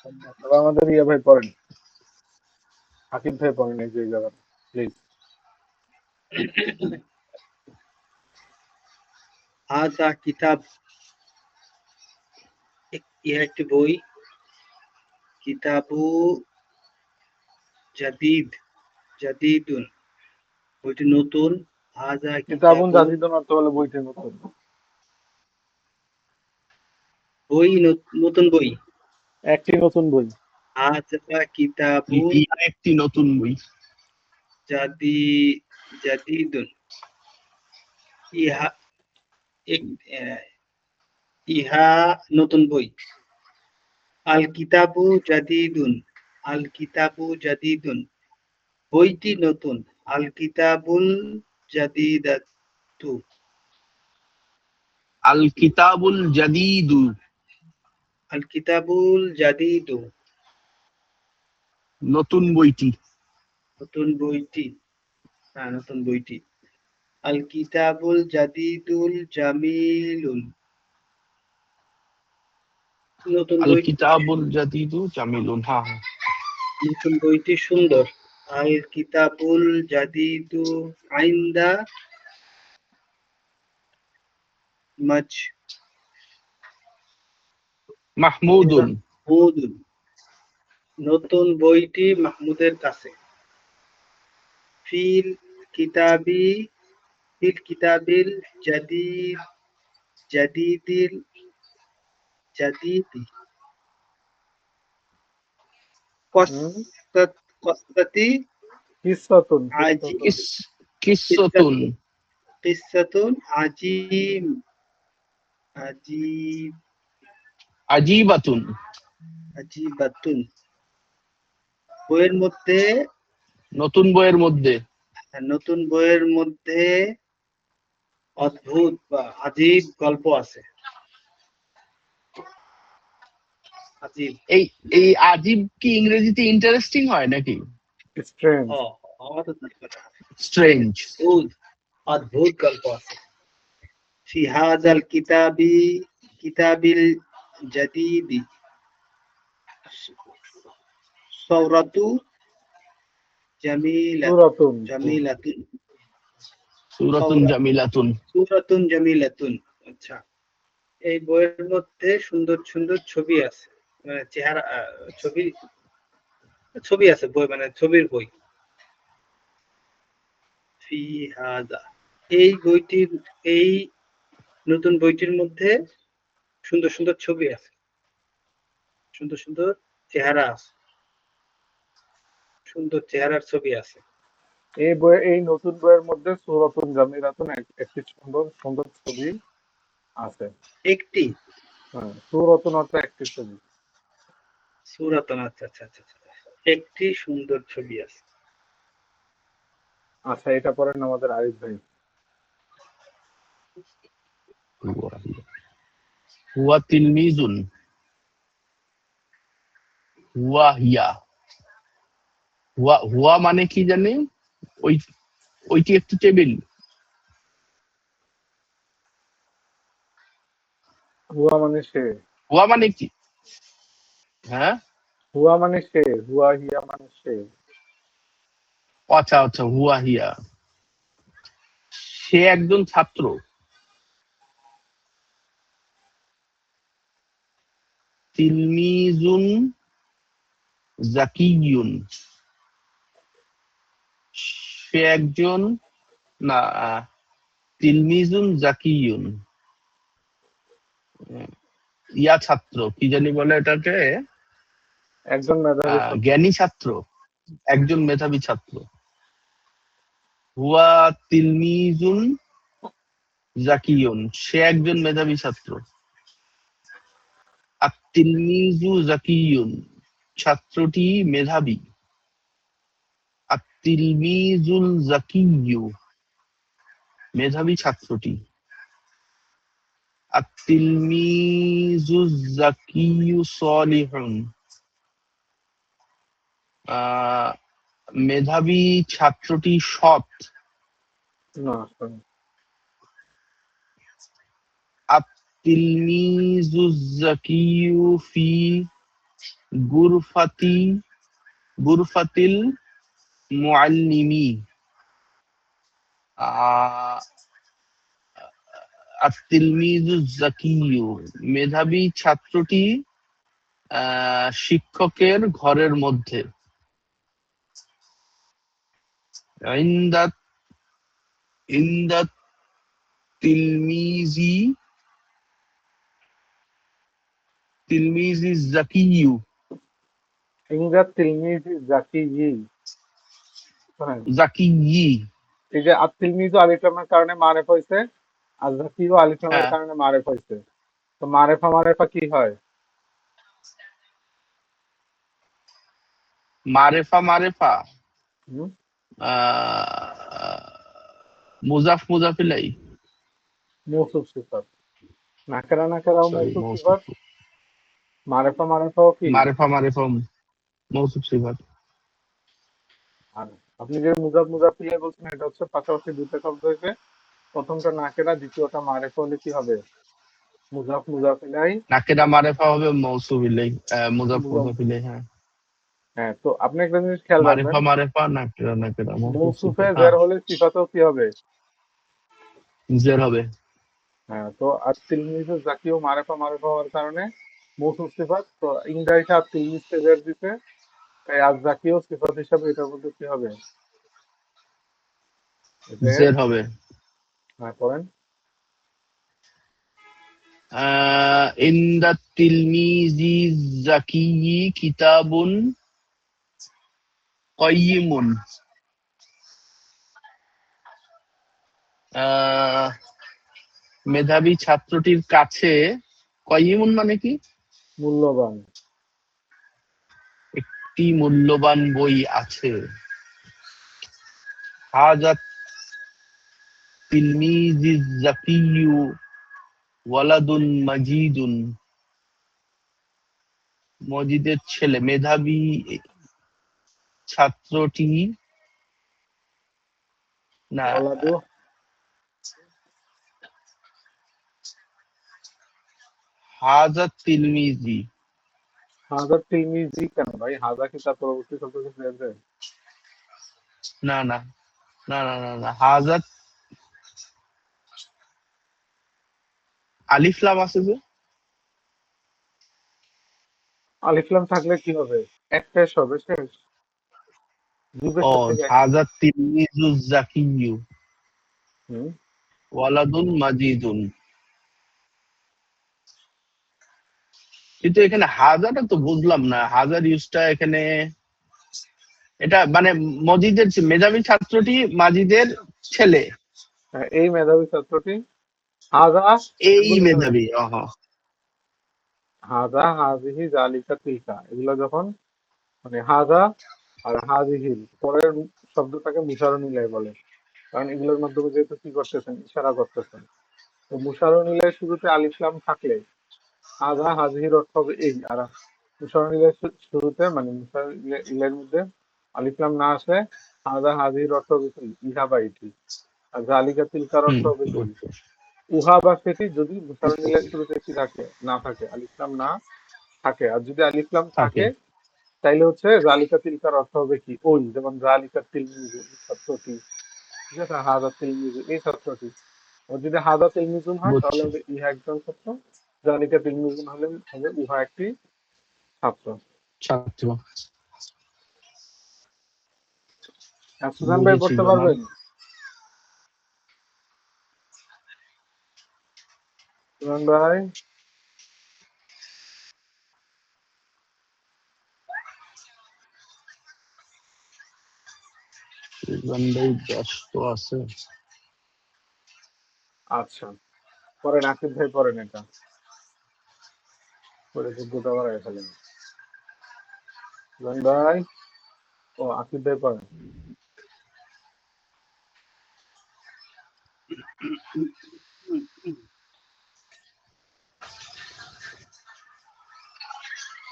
তবে আমাদের ইয়ে ভাই পড়েন, হাকিম ভাই পড়েন এই যে জায়গাটা প্লিজ। হাজা কিতাব, ইহা একটি বই। কিতাবু জাদিদ, জাদিদুন, বইটি নতুন। হাজা কিতাবুন কিতাবু, জাদিদুন অর্থ হলো বইটি নতুন। বই নতুন বই। একটি নতুন বই। হাজা কিতাবুন ইহা একটি নতুন বই। জাদিদুন, ইহা ইহা নতুন বই। আল কিতাবু জাদিদুন, আল কিতাবু জাদিদুন, বইটি নতুন। আল কিতাবুল জাদিদাতু, আল কিতাবুল জাদিদু, আল কিতাবুল জাদিদু, নতুন বইটি। নতুন বইটি, নতুন বইটি। আল কিতাবুল জাদিদুল জামিলুন, নতুন আল বই, কিতাবুল জাদিদু জামিলুন, হ্যাঁ হ্যাঁ। নতুন বইটি সুন্দর। আল কিতাবুল জাদিদু আইন্দা মাহমুদুন, মাহমুদুন, নতুন বইটি মাহমুদের কাছে। ফিল কিতাবি, ফিল কিতাবিল জাদিদ, জাদিদিল জাদিদি, হুম? কসরাতি কিসসাতুন, আজি, কিসসাতুন। কিসসাতুন, কিসসাতুন আজিম, আজিব, আজিবাতুন, আজিবাতুন, বইয়ের মধ্যে, নতুন বইয়ের মধ্যে, নতুন বইয়ের মধ্যে অদ্ভুত বা আজীব গল্প আছে। আজীব, এই এই আজিব কি ইংরেজিতে ইন্টারেস্টিং হয় নাকি স্ট্রেঞ্জ। আমাদের কথা, স্ট্রেঞ্জ? অদ্ভুত, অদ্ভুত গল্প আছে। ফি হাযাল কিতাবি, কিতাবিল জাদিদি সূরাতু সূরাতুন। জামিলাতুন, সূরাতুন জামিলাতুন। সূরাতুন জামিলাতুন। আচ্ছা, এই বইয়ের মধ্যে সুন্দর সুন্দর ছবি আছে, মানে চেহারা, ছবি, ছবি আছে, বই মানে ছবির বই। ফি হাযা, এই বইটির, এই নতুন বইটির মধ্যে সুন্দর সুন্দর ছবি আছে, সুন্দর সুন্দর চেহারা আছে, সুন্দর চেহারার ছবি আছে। এই বই, এই নতুন বইয়ের মধ্যে সূরাতুন জামিলাতুন একটি সুন্দর সুন্দর ছবি আছে। একটি হ্যাঁ, সূরাতুন অর্থ একটি ছবি। সূরাতুন, আচ্ছা আচ্ছা আচ্ছা, একটি সুন্দর ছবি আছে। আচ্ছা, এটা পড়েন আমাদের আরিফ ভাই। হুয়া তিলমিজুন, হুয়া হিয়া। হুয়া হুয়া মানে কি জানি? ওই ওইটি একটি টেবিল। হুয়া মানে সে। হুয়া মানে কি? হ্যাঁ, হুয়া মানে সে, হুয়া হিয়া মানে সে। আচ্ছা আচ্ছা, হুয়া হিয়া, সে একজন ছাত্র। তিলমিজুন জাকিয়ুন, সে একজন, না, তিলমিজুন জাকিয়ুন, ইয়া ছাত্র, কি জানি বলে এটাকে, একজন মেধাবী ছাত্র। জ্ঞানী ছাত্র, একজন মেধাবী ছাত্র। হুয়া তিলমিজুন জাকিয়ুন, সে একজন মেধাবী ছাত্র। আর তিলমিজু জাকিয়ুন, ছাত্রটি মেধাবী। আর তিলমিজুল জাকিয়ু, মেধাবী ছাত্রটি। আর তিলমিজু জাকিয়ু সলিহুন, মেধাবী ছাত্রটি সৎ। না, sorry। আর তিলমিজু জাকিয়ু ফি গুরফাতি গুরফাতিল মুআল্লিমি আত-তিলমিজুজ জাকিয়্যু, মেধাবী ছাত্রটি শিক্ষকের ঘরের মধ্যে। ইনদাত ইনদাত তিলমিজি তিলমিজি জাকিয়্যু, ইংরাজ তিলমিজ জাকিয়্যি। শোনেন, জাকিয়্যি। এই যে আত-তিলমিজু আলিফ লামের কারণে মারেফ হয়েছে, আর জাকিয়্যু আলিফ লামের হ্যাঁ, কারণে মারেফ হয়েছে। তো মারেফা মারেফা কি হয়? মারেফা মারেফা হুম? মুজাফ মুজাফ ইলাই, মৌসুফ সিফাত। নাকেরা নাকেরাও সরি মৌসুফ মৌসুফ, সিফাত, মারেফা মারেফাও কি? মারেফা মারেফা মৌসুফ সিফাত। আর আপনি যে মুজাফ মুজাফ ইলাই বলছেন, এটা হচ্ছে পাশাপাশি দুইটা শব্দ হয়েছে। প্রথমটা নাকেরা, দ্বিতীয়টা মারেফা হলে কি হবে? মুজাফ মুজাফ ইলাই। নাকেরা মারেফা হবে মৌসুফ ইলাই, মুজাফ মুজাফ। মুজাফ ইলাই। হ্যাঁ, হ্যাঁ, তো আপনি একটা জিনিস খেয়াল রাখবেন, মারেফা মারেফা নাকেরা নাকেরা মৌসুফ মৌসুফে সিফাত। জের হ্যাঁ, হলে সিফাতেও কি হবে? জের হবে। হ্যাঁ, তো আর তিলমিজে জাকিও মারেফা মারেফা হওয়ার কারণে মৌসুফ সিফাত, তো ইংরেজিতে আর তিলমিজকে জের দিতে, তাই আর জাকিও সিফাত হিসাবে এটার মধ্যে কি হবে? জের। জের হবে। হ্যাঁ, করেন। ইনদাত তিলমিজি জাকিয়্যি কিতাবুন কাইয়িমুন। মেধাবী ছাত্রটির কাছে কাইয়িমুন মানে কি? মূল্যবান। একটি মূল্যবান বই আছে। হাজাত তিলমিজি জাকিয়্যু ওয়ালাদুন মাজিদুন, মজিদের ছেলে। মেধাবী ছাত্রটি না, ওয়ালাদু। হাজাত তিলমিজি। হাজার তিলমিজি কেন ভাই? হাজা কি তার পরবর্তী শব্দকে জের দেয়? না না না না না না, হাজাত আলিফ লাম আছে যে। আলিফ লাম থাকলে কি হবে? এক পেশ হবে, শেষ। দুই ও, পেশের থেকে এক পেশ। হাজাত তিলমিজু জাকিয়্যু হুম। ওয়ালাদুন মাজিদুন। কিন্তু এখানে হাজারটা তো বুঝলাম না, হাজার ইউজটা এখানে, এটা মানে মজিদের মেধাবী ছাত্রটি মাজিদের ছেলে। হ্যাঁ, এই মেধাবী ছাত্রটি। হাজা। এই বলি শোনেন, মেধাবী। হাজা হাজিহি জালিকা তিলকা, এগুলো যখন মানে হাজা আর হাজিহির পরের শব্দটাকে মুসারনিলাই বলে, কারণ এগুলোর মাধ্যমে যেহেতু কি করতেছেন, ইশারা করতেছেন। তো মুসারনিলাই শুরুতে আলিফ লাম থাকলে হাজা হাজিহির অর্থ হবে এই, আর মুসারনিলাই শুরুতে মানে মুসারনিলের মধ্যে আলিফ লাম না আসলে হাজা হাজিহির অর্থ হবে কি? ইহা বা এটি। আর জালিকা তিলকার অর্থ হবে কি? বুঝতে উহা বা সেটি, যদি মুসারনিলের পারছি। শুরুতে কি থাকে, না থাকে, আলিফ লাম না থাকে। আর যদি আলিফ লাম থাকে। থাকে, তাইলে হচ্ছে জালিকা তিলকার অর্থ হবে কি? ওই, যেমন জালিকা তিলমিজু, এই ছাত্রটি। ঠিক আছে, হাজা তিলমিজু, এই ছাত্রটি। আর যদি হাজা তিলমিজুন হয় তাহলে বুঝছি। হবে ইহা একজন ছাত্র, জালিকা তিলমিজুন হলে হবে উহা একটি ছাত্র। ছাত্র। আর সুজান ভাই বুঝেছি পড়তে জনাব। পারবেন? সুজান ভাই। সুজন ভাই ব্যস্ত আছে। আচ্ছা, পড়েন, আকিব ভাই পড়েন, এটা পরে যোগ্যতা বাড়ায় ফেলেন। সুজান ভাই। ও, আকিব ভাই পড়েন।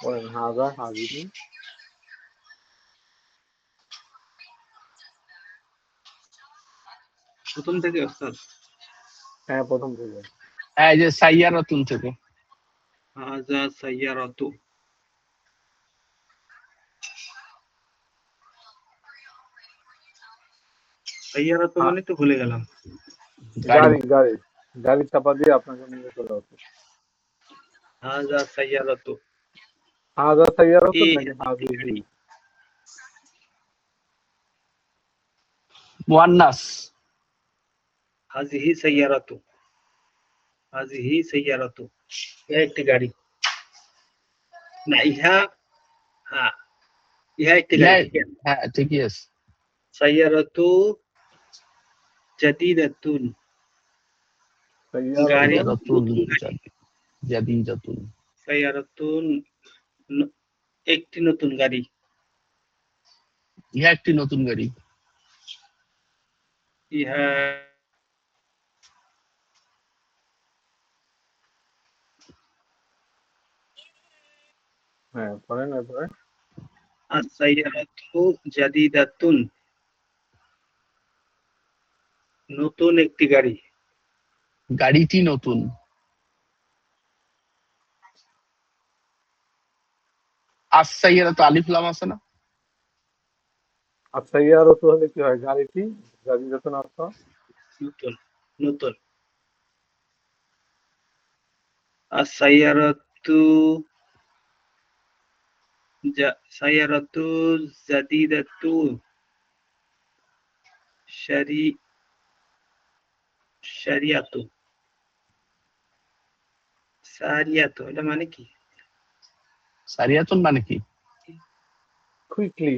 পড়েন হাজা হাজিরি। প্রথম থেকে ওস্তাদ। হ্যাঁ, প্রথম থেকে। এই যে সাইয়ারাতুন থেকে। হাজা সাইয়ারাতু। সাইয়ারাতু হা- মানে তো ভুলে গেলাম। গাড়ি। গাড়ি গাড়ি গাড়ি চাপা দিয়ে আপনাকে নিয়ে চলে আসবে। হাজা সাইয়ারাতু, হাজা সাইয়ারাতুন এই নাকি হাজিহি? মুয়ান্নাস। হাজিহি সাইয়ারাতু, হাজিহি সাইয়ারাতু, ইহা একটি গাড়ি। না ইহা, হ্যাঁ ইহা একটি গাড়ি, ইহা, ঠিক আছে। হ্যাঁ ঠিকই আছে। সাইয়ারাতু জাদিদাতুন, গাড়ি সাইয়ারাতুন সাইয়ারাতুল নতুন গাড়ি। জাদিদাতুন। সাইয়ারাতুন একটি নতুন গাড়ি। ইহা একটি নতুন গাড়ি। ইহা হ্যাঁ পড়েন এরপরে। আস-সাইয়ারাতু জাদিদাতুন, নতুন একটি গাড়ি। গাড়িটি নতুন। আস-সাইয়ারাতু আলিফ লাম আছে না? আর সাইয়ারাতু হলে কি হয়? গাড়িটি জাদিদাতুন অর্থ নতুন, নতুন। আস-সাইয়ারাতু সাইয়ারাতু জাদিদাতু শারি শারিয়াতু, সারিয়াতু এটা মানে কি? সারিয়াতুন মানে কি? কুইকলি।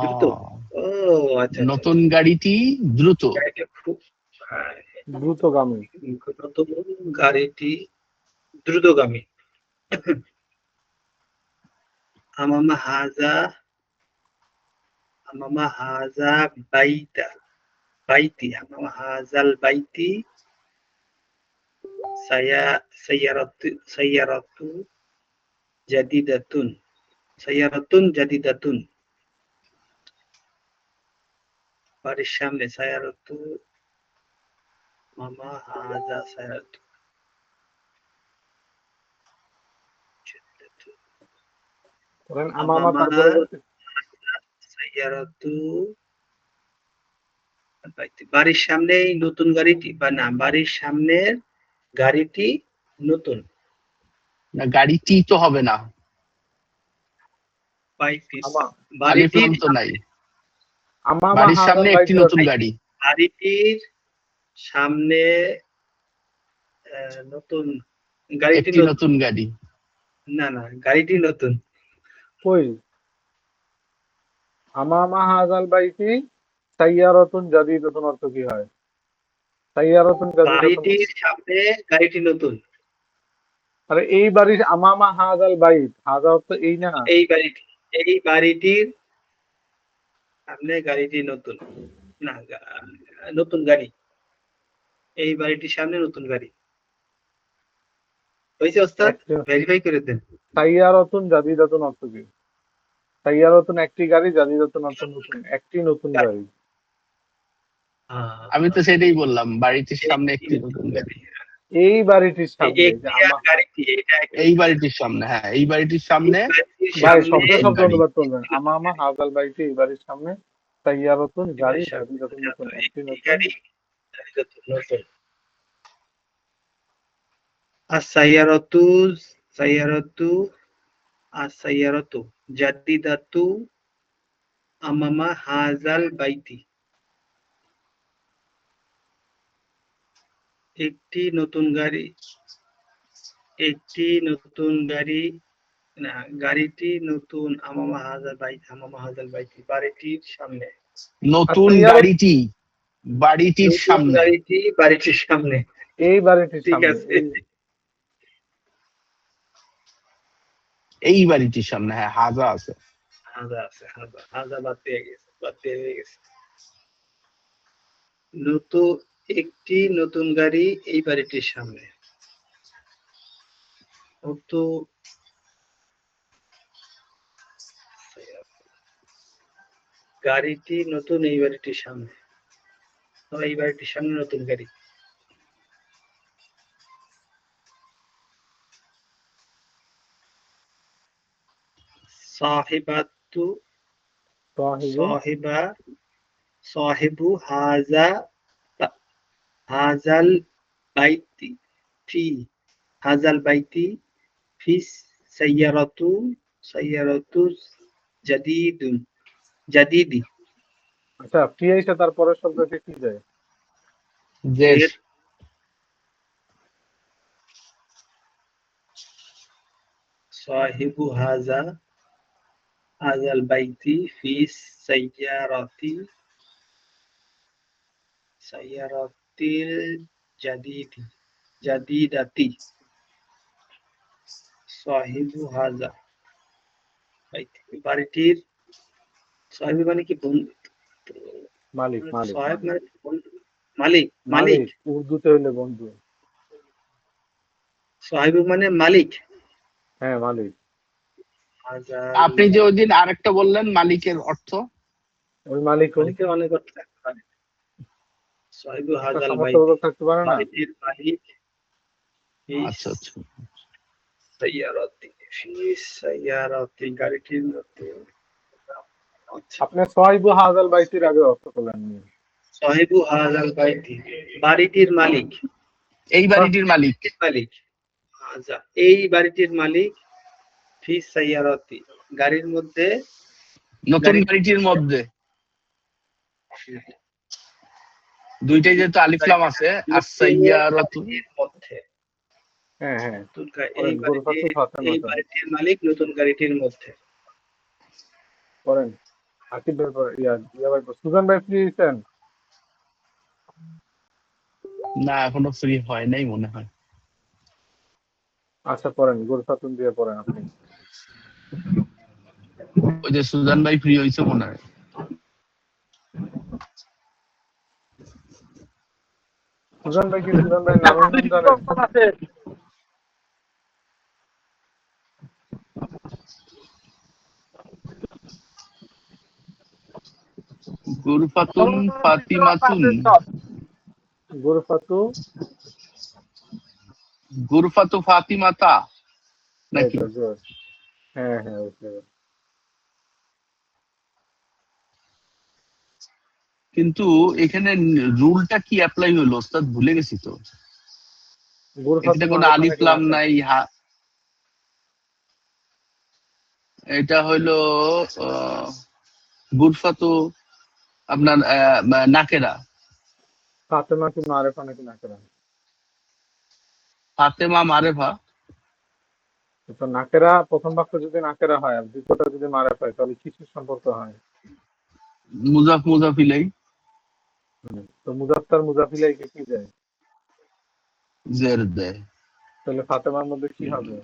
দ্রুত। আহ, ও আচ্ছা আচ্ছা নতুন আচ্ছা। গাড়িটি দ্রুত। গাড়িটা খুব দ্রুতগামী। নতুন গাড়িটি দ্রুতগামী। আমামা হাজা, আমামা হাজা বাইতা, বাইতি, আমামা হাজাল বাইতি সাইয়ারাতু জাদিদাতুন, সাইয়ারাতুন জাদিদাতুন, বাড়ির সামনে সাইয়ারাতু, মামা হাজা সাইয়ারাতু জাদিদাতুন, পড়েন আমামা আমামা তারপরে বলতে সাইয়ারাতু বাইতি, বাড়ির সামনে এই নতুন গাড়িটি, বা না বাড়ির সামনের গাড়িটি নতুন। না, গাড়িটি তো হবে না, বাইতি, আমা আলিফ বাড়িটির লাম তো নাই। সামনে, আমামা বাড়ির হাজাল সামনে একটি বাইতি নতুন অর্থ কি? গাড়ি। বাড়িটির সামনে নতুন, গাড়িটি একটি নতুন। নতুন গাড়ি। না না গাড়িটি নতুন। কই আমামা হাজাল বাইতি সাইয়ারাতুন জাদিদাতুন অর্থ কি হয়? সাইয়ারাতুন জাদিদাতুন বাড়িটির সামনে গাড়িটি নতুন। আরে এই বাড়ির আমামা হাজাল বাইত, হাজা অর্থ এই না? এই বাড়িটি, এই বাড়িটির সামনে গাড়িটি নতুন। না নতুন গাড়ি, এই বাড়িটির সামনে নতুন গাড়ি। হয়েছে ওস্তাদ, একটা ভেরিফাই করে দেন। সাইয়ারাতুন জাদিদাতুন অর্থ কি? সাইয়ারাতুন একটি গাড়ি, জাদিদাতুন অর্থ নতুন, একটি নতুন গাড়ি। আমি তো সেটাই বললাম, বাড়িটির সামনে একটি একটি নতুন নতুন গাড়ি। গাড়ি। এই বাড়িটির সামনে যে একটি আর আমা গাড়িটি, এটা এই একটি। বাড়িটির সামনে, হ্যাঁ এই বাড়িটির এই সামনে বাড়িটির ভাই একটি সামনে শব্দে নতুন শব্দ গাড়ি। অনুবাদ করবেন। একটি নতুন আমামা গাড়ি। হাজাল বাইতি এই বাড়ির সামনে সাইয়ারাতুন এই গাড়ি, বাড়ির সামনে জাদিদাতুন নতুন, একটি একটি নতুন। গাড়ি, নতুন। আর সাইয়ারাতু, সাইয়ারাতু, আর সাইয়ারাতু জাদিদাতু আমামা হাজাল বাইতি, একটি নতুন গাড়ি, একটি নতুন গাড়ি। না গাড়িটি নতুন, আমামা হাজাল বাইতি, আমামা হাজাল বাইতি বাড়িটির সামনে, আর নতুন সাইয়ারাত গাড়িটি বাড়িটির নতুন সামনে। গাড়িটি বাড়িটির সামনে। এই বাড়িটির ঠিক সামনে আছে, এই এই বাড়িটির সামনে, হ্যাঁ হাজা আছে। হাজা আছে, হাজা, হাজা বাদ দিয়ে গেছে, বাদ দিয়ে হয়ে গেছে। নতুন একটি নতুন গাড়ি এই বাড়িটির সামনে। ও তো গাড়িটি নতুন এই বাড়িটির সামনে, তো এই বাড়িটির সামনে নতুন গাড়ি। সাহিবাতু সাহিবু সাহিবা সাহিবু হাজাল বাইতি ফি হাজাল বাইতি ফি সাইয়ারাতু সাইয়ারাতু জাদিদুন জাদিদি আচ্ছা ফি আইসা তার পরের শব্দটি কি যায়? জের। এর সাহিবু হাজাল বাইতি ফি সাইয়ারাতি সাইয়ারাতিল জাদিদাতি সাহিবু বাইতি বাড়িটির সাহিবু মানে কি বন্ধু মালিক মালিক সাহেব মালিক মানে বন্ধু মালিক মালিক মালিক উর্দুতে হইলে বন্ধু। সাহিবু মানে মালিক হ্যাঁ মালিক। হাজাল আপনি যে ওই দিন আরেকটা বললেন মালিকের অর্থ, ওই মালিকুন মালিকের অনেক অর্থ থাকতে পারে সাহিবু একটা হাজাল বাইতি সামর্থ্যবোধক থাকতে পারে না? বাড়িটির মালিক আচ্ছা আচ্ছা। সাইয়ারাতি ফি সাইয়ারাতি গাড়িটির মধ্যে আচ্ছা আপনি সাহিবু হাজাল বাইতির আগে অর্থ করলেন নি। সাহিবু হাজাল বাইতি বাড়িটির মালিক এই বাড়িটির মালিক, মালিক আচ্ছা এই বাড়িটির মালিক ফি সাইয়ারাতি গাড়ির মধ্যে নতুন গাড়িটির মধ্যে দুইটাই যেহেতু আলিফলাম আছে, আর সাইয়ারাতু গাড়িটির মধ্যে হ্যাঁ হ্যাঁ নতুন করেন গুরফাতু এই ফাতেমাতা বাড়িটির মালিক নতুন গাড়িটির মধ্যে করেন। আকিব ভাই ইয়া ভাই সুজন ভাই ফ্রি হয়েছেন? না এখনো ফ্রি হয় নাই মনে হয়। আচ্ছা পড়েন গুরফাতুন দিয়ে পড়েন আপনি। ওই যে সুজান ভাই ফ্রি হয়েছে মনে হয়। সুজন ভাই কি সুজন ভাই নামের গুণ জানেন? গুরফাতুন ফাতিমাতুন, গুরফাতু গুরফাতু ফাতিমাতা এই নাকি? তো জোর। হ্যাঁ হ্যাঁ ওকে। কিন্তু এখানে রুলটা কি অ্যাপ্লাই হলো ওস্তাদ, ভুলে গেছি তো। গুরফাতু এখানে কোনো মারেফা নাকি আলিফলাম নাকেরা? নাই, এটা হইলো আহ, গুরফাতু আপনার নাকেরা। ফাতেমা কি মারেফা নাকি নাকেরা? ফাতেমা মারেফা। তো নাকেরা প্রথম বাক্য যদি নাকেরা হয় আর দ্বিতীয়টা যদি মারেফা হয় তাহলে কিসের সম্পর্ক হয়? মুজাফ মুজাফিলাই তো মুজাফফর মুজাফিলাইকে কি দেয়? জের দেয়। তাহলে ফাতেমার মধ্যে কি হবে?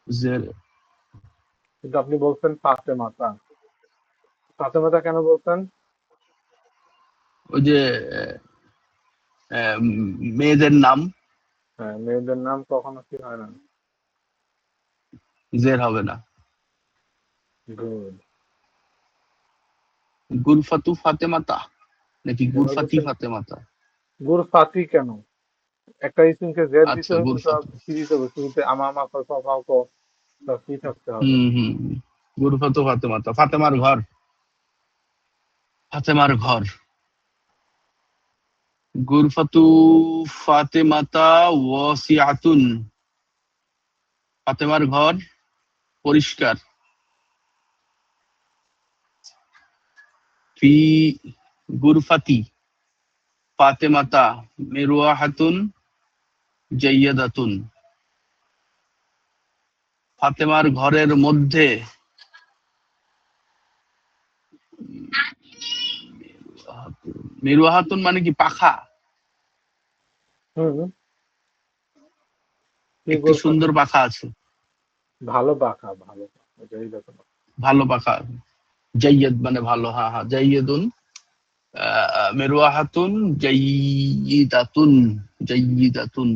জের। কিন্তু আপনি বলছেন ফাতেমাতা। ফাতেমাতা কেন বলছেন? ওই যে মেয়েদের নাম, হ্যাঁ মেয়েদের নাম কখনো কি হয় না। জের হবে না। গুড। গুরফাতু ফাতেমাতা নাকি এবার গুরফাতি বলছেন ফাতেমাতা? গুরফাতি কেন? একটা ইসিমকে জেড দিতে আচ্ছা হলে তো গুরফাতু। কি দিতে হবে? শুরুতে আমা আমা ফা ফা ক সব কি থাকতে হবে। হুম। গুরফাতু ফাতেমাতা, ফাতেমার ঘর, ফাতেমার ঘর। গুরফাতু ফাতেমাতা ওয়াসিআতুন, ফাতেমার ঘর পরিষ্কার। ফি গুরফাতি ফাতেমাতা মিরওয়াহাতুন জাইয়াদাতুন, ফাতেমার ঘরের মধ্যে মিরওয়াহাতুন মানে কি পাখা, হুম কি একটি গুরফাতি? সুন্দর পাখা আছে। ভালো পাখা ভালো পাখা এটাই দেখো। ভালো পাখা, জাইয়াদ মানে ভালো, হ্যাঁ হ্যাঁ জাইয়াদুন, মিরওয়াহাতুন জাইয়িদাতুন, জাইয়িদাতুন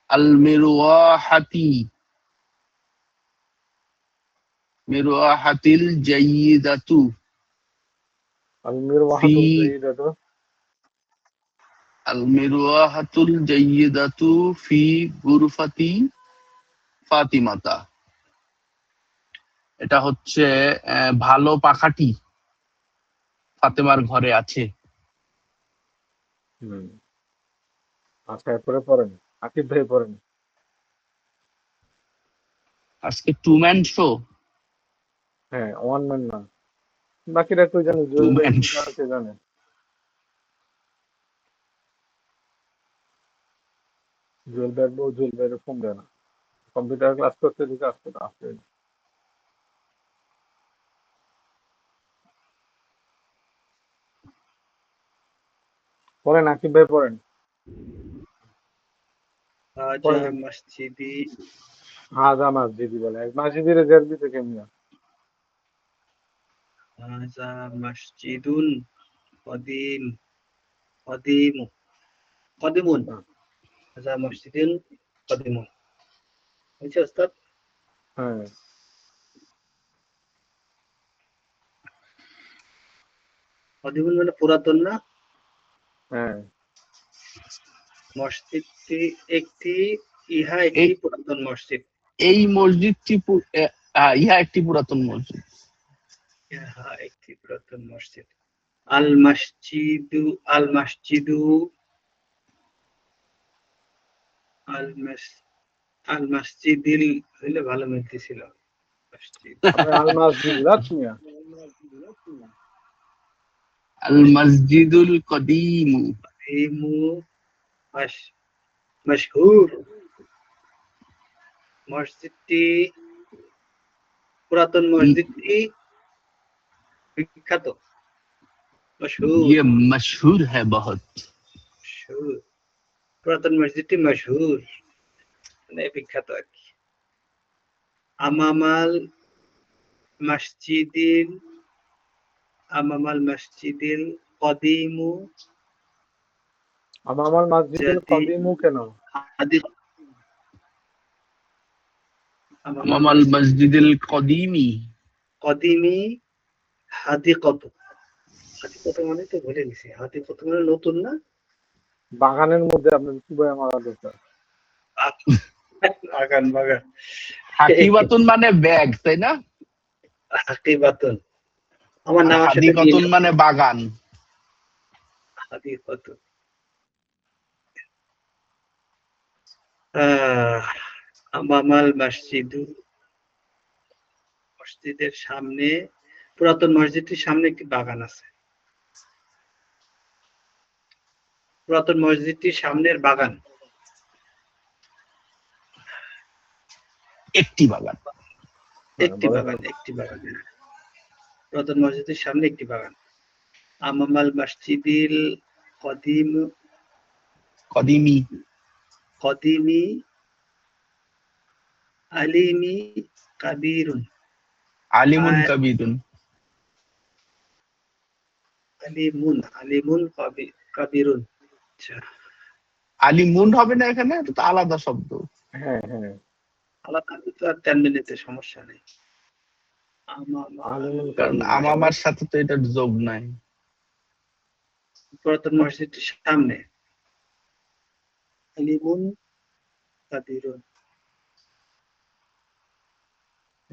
আল মিরওয়াহাতি, মিরওয়াহাতিল জাইয়িদাতু আলমির ফি, ওয়াহাতুল জাইদাতু আল মিরওয়াহাতুল জাইয়িদাতু ফি গুরফাতি ফাতিমাতা। এটা হচ্ছে ভালো পাখাটি ফাতেমার ঘরে আছে। হুম। আচ্ছা, এরপরে পড়েন, আকিব ভাই পড়েন। আজকে টু ম্যান শো। হ্যাঁ, ওয়ান ম্যান না। বাকিরা কেউ জানে, টু জুয়েল ভাই ম্যান ছাড়া কে জানে? জুয়েল ভাই বউ জুয়েল ভাইয়ের ফোন দেয় না, কম্পিউটার ক্লাস করতে দিকে আসতে আসতে। পড়েন আকিব ভাই পড়েন। হাজা পড়েন। মসজিদি। হাজা মসজিদি বলে, মসজিদের জেরবি থেকে মিয়া। হাজা মসজিদুন কদিম। কদিম। কদিমুন। হাজা মসজিদুন কদিমুন। বুঝছি ওস্তাদ? হ্যাঁ, কদিমুন মানে পুরাতন না? হ্যাঁ। মসজিদটি একটি, ইহা এই একটি পুরাতন মসজিদ। এই মসজিদটি ইহা একটি পুরাতন মসজিদ। ইহা একটি পুরাতন মসজিদ। আল মসজিদু। আল মসজিদু। আল মস আল মসজিদিল হইলে ভালো মিলতেছিল। মসজিদ। আপনি আল মসজিদ রাত মিয়া। আল মসজিদুল কদিম। কদিমু। মশহুর। মসজিদটি, পুরাতন মসজিদটি বিখ্যাত। মশহুর। ये मशहूर है बहुत। মশহুর। পুরাতন মসজিদটি মশহুর মানে বিখ্যাত আর কি। আমামাল মসজিদিল। আমামাল মসজিদিল কদিমু। আমার মসজিদুল জাতি কদিমু কেন? হাদিক। আমামাল अमाम अल মসজিদিল मस्जिदिल कदीमी। কদিমি হাদিকত। হাদিকত মানে তো ভুলে গেছি, হাদিকত মানে নতুন না? বাগানের মধ্যে আপনার কি বই আমার দরকার? বাগান বাগান। হাকিবাতুন মানে ব্যাগ, তাই না? হাকিবাতুন। আমার আর নামের সাথে মিল হাদিকাতুন আছে। মানে বাগান। হাদিকতুন। আহ আমামাল মসজিদু। মসজিদের সামনে, পুরাতন মসজিদটির সামনে একটি বাগান আছে। পুরাতন মসজিদটির সামনের বাগান। একটি বাগান। হ্যাঁ, একটি বলেন তো। বাগান, একটি বাগান। পুরাতন মসজিদের সামনে একটি বাগান। আমামাল মসজিদিল কদিম। কদিমি। কদিমি আলিমি কাবিরুন। আলিমুন কাবিরুন। আলিমুন কাবিরুন। আচ্ছা, আলিমুন হবে না এখানে, এটা তো আলাদা শব্দ। হ্যাঁ, হ্যাঁ। আলাদা তো আর 10 মিনিটের সমস্যা নেই। আলিমুল কারণ কাবির না, আমামার সাথে তো এটার যোগ নাই। পুরাতন মসজিদটির সামনে আলিমুন কাবিরুন।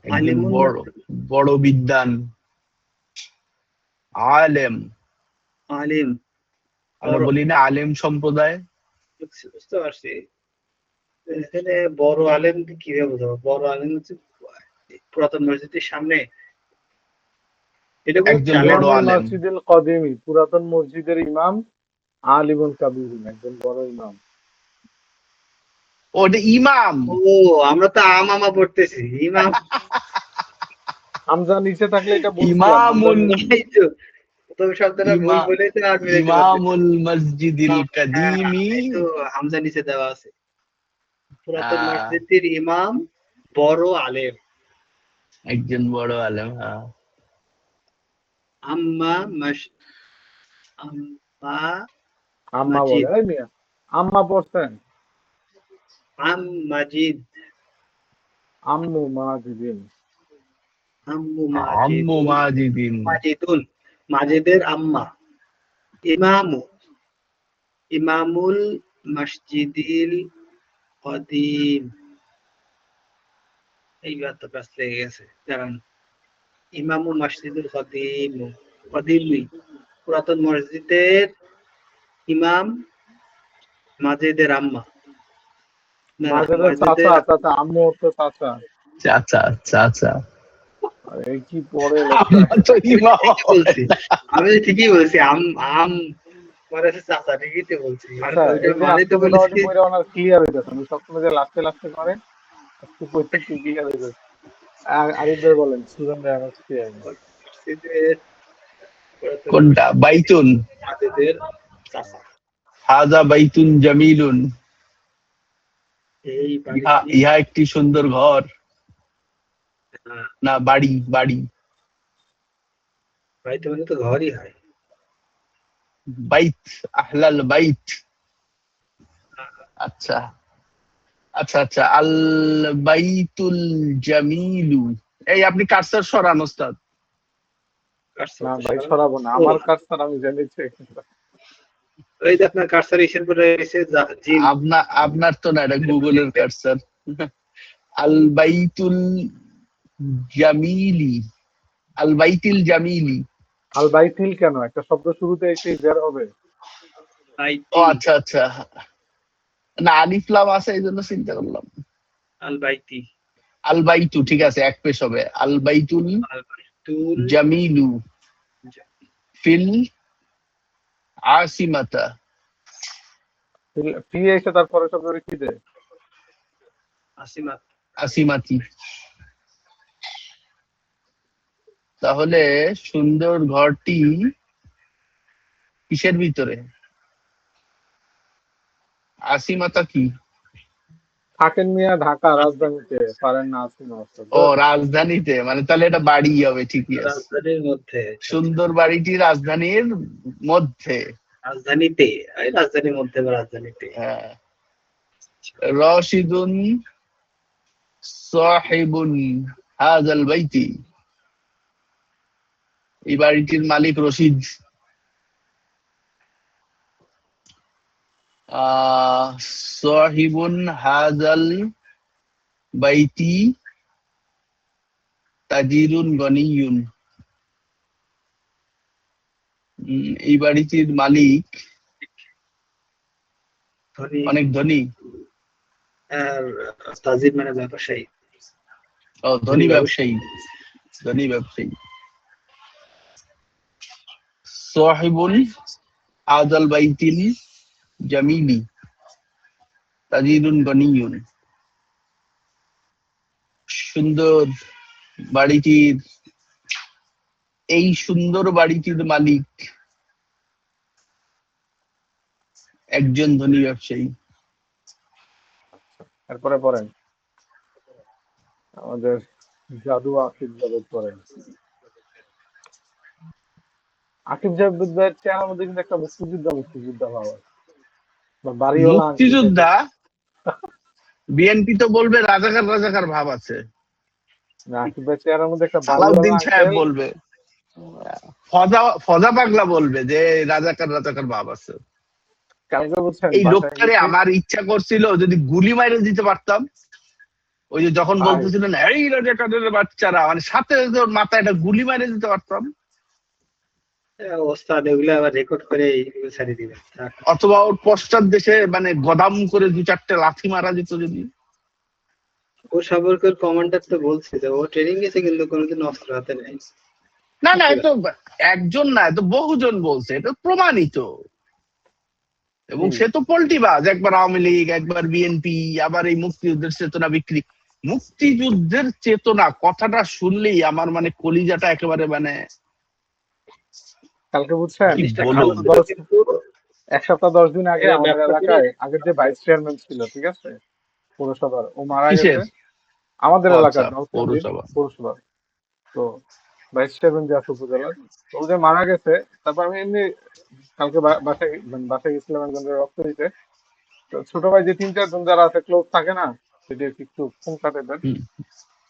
একজন আলিমুন বড় বড় বিদ্বান, আলেম। আলিম আমরা বড়। বলি না আলেম সম্প্রদায়। বুঝতে পারছি। এখানে বড় আলেম কিভাবে বোঝাবো? বড় আলেম হচ্ছে পুরাতন মসজিদের সামনে, এটা বুঝছি একজন আলেম। বড় আমামুল আলেম। মসজিদুল কদিমি পুরাতন মসজিদের ইমাম আলিমুল কাবির, একজন বড় ইমাম। ওটা ইমাম। ও, আমরা তো আমামা পড়তেছি, ইমাম। হামজা নিচে থাকলে এটা বুঝতাম, হামজা ইমামুল এই তো প্রথম শব্দটা ভুল ইমা বলেছে আর মিলাইতে পারতেছি ইমামুল না। মসজিদিল হ্যাঁ, কাদিমি। এই তো হামজা নিচে দেওয়া আছে। পুরাতন আহ, মসজিদের ইমাম বড় আলেম। একজন বড় আলেম, হ্যাঁ। আম্মা মাস আম্মা আম্মা বলে, মাজিদ। এই মিয়া আম্মা পড়ছেন? মাজিদ। আম্মু মাজিদিন। আম্মু আম্মু মাজিদুন। মাজিদিন। মাজিদুন মাজিদের আম্মা। ইমামু। ইমামুল মসজিদিল কদিম। এইবার তো কাজ লেগে গেছে, দাঁড়ান। ইমামু মসজিদুল কদিম, কদিমি, পুরাতন মসজিদের ইমাম, মাজিদের আম্মা, না না মাঝেদের চাচা, মসজিদের চাচা আম্মু তো চাচা। চাচা চাচা। আরে এই কি পড়ে লোকটা। আমরা তো ইমাম ঠিকই বলছি, আমি তো ঠিকই বলছি, আম আম মানে হচ্ছে চাচা, ঠিকই তো বলছি, আচ্ছা ওইটার এই যে মানে আজকে তো মোটামুটি বলেছি। পড়ে ওনার ক্লিয়ার হয়ে যাচ্ছে, আমি সবসময় যে লাস্টে লাস্টে করে আজকে পড়তে ক্লিয়ার হয়ে যাচ্ছে। আরিফ ভাই বলেন, সুজন ভাই আমার ক্লিয়ার। মসজিদের পুরাতন কোনটা? মসজিদের বাইতুন। মাজিদের চাচা। হাজা বাইতুন জামিলুন। এই ইহা বাড়িটি, ইহা একটি সুন্দর ঘর, হ্যাঁ, না বাড়ি বাড়ি। বাড়িতে মানে তো ঘরই হয়। বাইত, আহলাল বাইত। আচ্ছা আচ্ছা আচ্ছা, আল বাইতুল জামিলু। এই আপনি কার্সার সরান ওস্তাদ। কার্সর না তো ভাই সরানো। সরাবো না, ও, আমার কাজ স্যার আমি জেনেছি। এই যে আপনার কার্সর ইসের পরে এসে জিন। আপনার তো না, এটা গুগলের কার্সার। আল বাইতুল জামিলি, আল বাইতিল জামিলি। আল বাইতিল কেন, একটা শব্দ শুরুতে একটি বের হবে। ও আইটি, আচ্ছা আচ্ছা, না আলিফ লাম আছে এই জন্য চিন্তা করলাম। আল বাইতি, আল বাইতু ঠিক আছে, এক পেশ হবে। আল বাইতুল আল বাইতুল জামিলু ফিল আসিমাতা। ফি এসে তারপরে শব্দ কি দেয়। আসিমাত। আসিমাতি। তাহলে সুন্দর ঘরটি কিসের ভিতরে? আসিমাতা কি? থাকেন মিয়া ঢাকা রাজধানীতে, পারেন না আসিনা অবস্থা ও রাজধানীতে, মানে তাহলে এটা বাড়ি হবে, ঠিকই আছে। রাজধানীর মধ্যে, আচ্ছা, আচ্ছা। সুন্দর বাড়িটি রাজধানীর মধ্যে। রাজধানীতে, এই রাজধানীর মধ্যে বা রাজধানীতে। হ্যাঁ। রশিদুন সাহিবুন হাযাল বাইতি। এই বাড়িটির মালিক রশিদ। সাহিবুন হাযাল বাইতি তাজিরুন গনিয়ুন। এই বাড়িটির মালিক ধনী, অনেক ধনী। আর তাজির মানে ব্যবসায়ী, ও ধনী ধনী ব্যবসায়ী। ব্যবসায়ী, ধনী ব্যবসায়ী। সাহিবুন হাযাল বাইতিল জামিলি তাজিরুন গনিয়ুন। সুন্দর বাড়িটির, এই সুন্দর বাড়িটির মালিক একজন ধনী ব্যবসায়ী। এরপরে পড়েন আমাদের জাদু আকিব জাভেদ পড়েন। আকিব জাভেদের চেহারার মধ্যে কিন্তু একটা মুক্তিযোদ্ধা মুক্তিযোদ্ধা ভাব আছে, বা বাড়িওয়ালা আঙ্কেল টাইপের। মুক্তিযোদ্ধা? বিএনপি তো বলবে রাজাকার রাজাকার ভাব আছে। না, আকিব ভাই চেহারার মধ্যে একটা বাড়িওয়ালা সালাউদ্দিন সাহেব আঙ্কেল। বলবে, ফজা ফজা পাগলা বলবে যে রাজাকার রাজাকার ভাব আছে। কালকে বুঝছেন এই বাসায় লোকটারে গেছি। আমার ইচ্ছা করছিল যদি গুলি মাইরে দিতে পারতাম। ওই যে যখন ভাই বলতেছিলেন এই রাজাকারের বাচ্চারা, মানে সাথে সাথে ওর মাথায় একটা গুলি মাইরে দিতে পারতাম। ওস্তাদ এগুলো আবার রেকর্ড করে এগুলো ছাড়িয়ে দিবেন, থাক। অথবা ওর পশ্চাৎ দেশে মানে গদাম করে দু চারটে লাথি মারা যেত যদি। ও সাবরকর কমান্ডার তো বলছে যে ও ট্রেনিং গেছে কিন্তু কোনোদিন অস্ত্র হাতে নেই। না না, এতো একজন না, এতো বহুজন বলছে, এটা প্রমাণিত। এবং কি সে তো পল্টিবাজ, একবার আওয়ামী লীগ, একবার বিএনপি, আবার এই মুক্তিযুদ্ধের চেতনা বিক্রি। মুক্তিযুদ্ধের চেতনা কথাটা শুনলেই আমার মানে কলিজাটা একেবারে মানে কালকে বুঝছেন কি জিনিসটা এক বলুন। খারাপ সপ্তাহ হলো দশ কিন্তু এক সপ্তাহ 10 দিন আগে এরা আমাদের ব্যবসা করে। এলাকায় আগের যে ভাইস চেয়ারম্যান ছিল, ঠিক আছে, পৌরসভার, ও মারা কিসের? গেছে। আমাদের ও আচ্ছা, এলাকার নরসিংদীর পৌরসভা। পৌরসভা। তো ভাইস চেয়ারম্যান যে আছে উপজেলার, তো ও যে মারা গেছে। তারপর আমি এমনি কালকে বাসায় মানে বাসায় গেছিলাম একজনের রক্ত দিতে। তো ছোট ভাই যে 3-4 জন যারা আছে ক্লোজ থাকে না, সেটা একটু ফোন কাটে দেন। হুম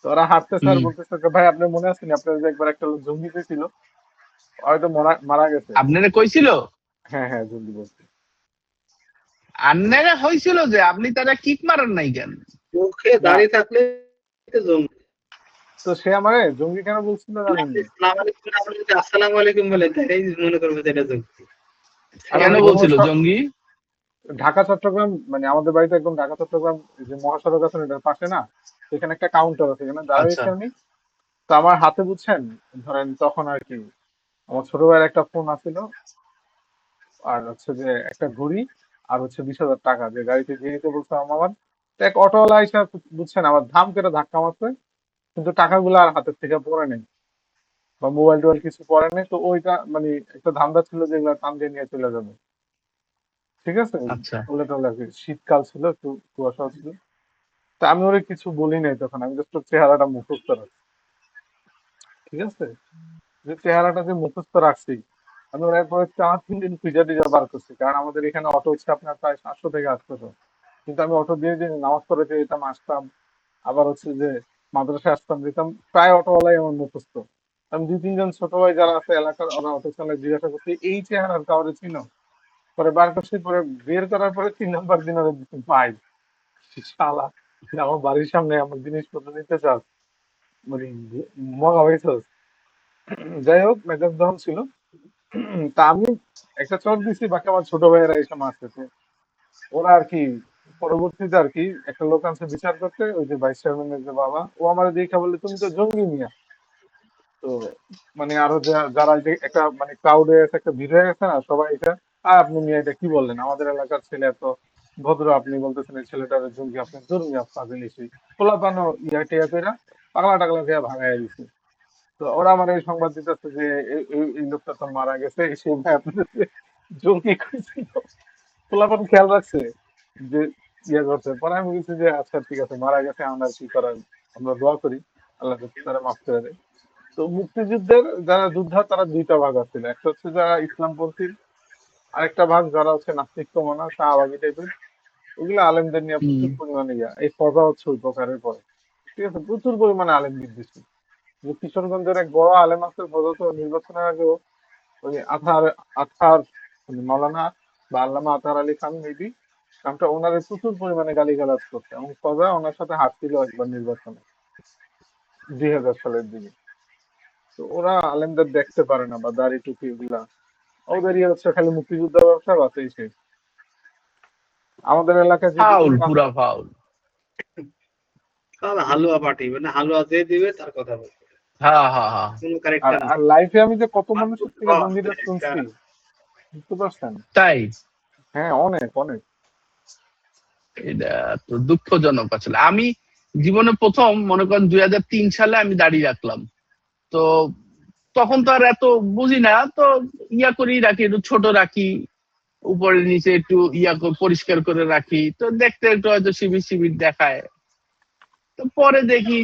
তো ওরা হাঁটতেছে আর হুম। বলতেছে যে, ভাই আপনার মনে আছে না আপনার যে একবার একটা লোক জঙ্গিতে ছিল, হয়তো মারা গেছে। আপনারা কইছিল? হ্যাঁ হ্যাঁ জঙ্গি বলছে। আপনারা হয়েছিল যে আপনি তারা কিক মারান নাই কেন? মুখে না দাড়ি থাকলে তো জঙ্গি। তো সে আমারে জঙ্গি কেন বলছিল জানেন নি? আসসালামু আলাইকুম বলে তাই মনে করবো যে এটা জঙ্গি। আর কেন আমি বলছিল জঙ্গি? ঢাকা চট্টগ্রাম মানে আমাদের বাড়িতে একদম ঢাকা চট্টগ্রাম এই যে মহাসড়ক আছে না, এটার পাশে না, সেখানে একটা কাউন্টার আছে, এখানে আচ্ছা দাঁড়াইছি আমি। তো আমার হাতে বুঝছেন, ধরেন তখন আর কি আমার ছোট ভাইয়ের একটা ফোন আছিল, আর হচ্ছে যে একটা ঘড়ি, আর হচ্ছে 20,000 টাকা যে গাড়িতে দিয়ে দিতে বলছে আমার মামার। তো এক অটোওয়ালা এসে বুঝছেন আমার ধাম করে ধাক্কা মারছে, কিন্তু টাকাগুলো আর হাতের থেকে পড়ে নেই, বা মোবাইল টোবাইল কিছু পড়ে নেই। তো ওইটা মানে একটা ধান্দা ছিল যে এগুলো টান দিয়ে নিয়ে চলে যাবে, ঠিক আছে। আচ্ছা। ওগুলো টোলে আর কি, শীতকাল ছিল, একটু কুয়াশা ছিল। তা আমি ওরে কিছু বলি নাই তখন, আমি জাস্ট ওর চেহারাটা মুখস্থ রাখছি, ঠিক আছে। যে চেহারাটা যে মুখস্থ রাখছি, আমি ওর এরপরে 4-3 দিন খুঁজে টুজে বার করছি, কারণ আমাদের এখানে অটো হচ্ছে আপনার প্রায় 700 থেকে 800। কিন্তু আমি অটো দিয়ে দিয়ে নামাজ পড়ে যেতাম, আসতাম, আবার হচ্ছে যে মাদ্রাসায় আসতাম, যেতাম, প্রায় অটোওয়ালাই আমার মুখস্থ। আমি 2-3 জন ছোট ভাই যারা আছে এলাকার, ওরা অটো চালায়, জিজ্ঞাসা করছি এই চেহারার কাউরে চিনো? পরে বার করছি, পরে বের করার পরে 3 নাম্বার দিন ওরা দিচ্ছে ভাই, শালা আমার বাড়ির সামনে আমার জিনিসপত্র নিতে চাস, মানে মগা হয়েছস। যাই হোক, মেজাজ দহন ছিল। তা আমি একটা চট দিছি, বাকি আমার ছোট ভাইয়েরা এসে মারতেছে। ওরা আর কি পরবর্তীতে আর কি একটা লোক আনছে বিচার করতে, ওই যে ভাইস চেয়ারম্যানের যে বাবা, ও আমার দেখে বললে তুমি তো জঙ্গি মিয়া। তো মানে আরো যারা এই যে একটা মানে ক্রাউডে একটা ভিড় হয়ে গেছে না, সবাই এটা, আর আপনি মিয়া এটা কি বললেন, আমাদের এলাকার ছেলে এত ভদ্র, আপনি বলতেছেন এই ছেলেটার জঙ্গি, আপনি জঙ্গি ফাজিল ইসি পোলা পানো ইয়া টিয়া কইরা পাগলা টাগলা দিয়ে ভাগাই দিছে। তো ওরা আমার এই সংবাদ দিতেছে যে এই লোকটা তো মারা গেছে, সেই ভাই আপনাদের জঙ্গি করেছিল, পোলাপান খেয়াল রাখছে যে ইয়ে করছে। পরে আমি বলছি যে আচ্ছা ঠিক আছে, মারা গেছে, আমরা আর কি করার, আমরা দোয়া করি আল্লাহ যাতে তারা মাফ করে দেয়। তো মুক্তিযুদ্ধের যারা যোদ্ধা তারা দুইটা ভাগ আছিল, একটা হচ্ছে যারা ইসলামপন্থী, আরেকটা ভাগ যারা হচ্ছে নাস্তিক্যমনা শাহবাগী টাইপের। ওগুলো আলেমদের নিয়ে হুম। প্রচুর পরিমাণে ইয়া, এই ফজা হচ্ছে ওই প্রকারের পরে, ঠিক আছে, প্রচুর পরিমাণে আলেম বিদ্বেষী। যে কিশোরগঞ্জের এক বড় আলেম আছে, ফজল তো নির্বাচনের আগেও ওই আথার আথার মানে মাওলানা বা আল্লামা আতার আলী খান মেবি নামটা, ওনারে প্রচুর পরিমাণে গালিগালাজ করছে, এবং ফজা ওনার সাথে হাঁটছিল একবার নির্বাচনে 2000 সালের দিকে। তো ওরা আলেমদের দেখতে পারে না, বা দাড়ি টুপি এগুলা ওদের ইয়ে হচ্ছে খালি মুক্তিযুদ্ধ ব্যবসা বাঁচেই শেষ। আমাদের এলাকায় যেটুকু ফাউল, পুরা ফাউল। তাহলে হালুয়া পার্টি মানে হালুয়া যে দিবে তার কথা বলবে, হ্যাঁ হ্যাঁ হ্যাঁ। কোনো আর ক্যারেক্টার আর নেই। লাইফে আমি যে কত মাত্র মানুষের থেকে রস, জঙ্গিটা একটা শুনছি, বুঝতে পারছেন? তাই? হ্যাঁ, অনেক অনেক। এটা তো দুঃখজনক আসলে। আমি জীবনে প্রথম মনে করেন 2003 সালে আমি দাড়ি রাখলাম। তো তখন তো আর এত বুঝি না, তো ইয়া করেই রাখি, একটু ছোট রাখি, উপরে নিচে একটু পরিষ্কার করে রাখি, তো দেখতে একটু হয়তো শিবির শিবির দেখায়। তো পরে দেখি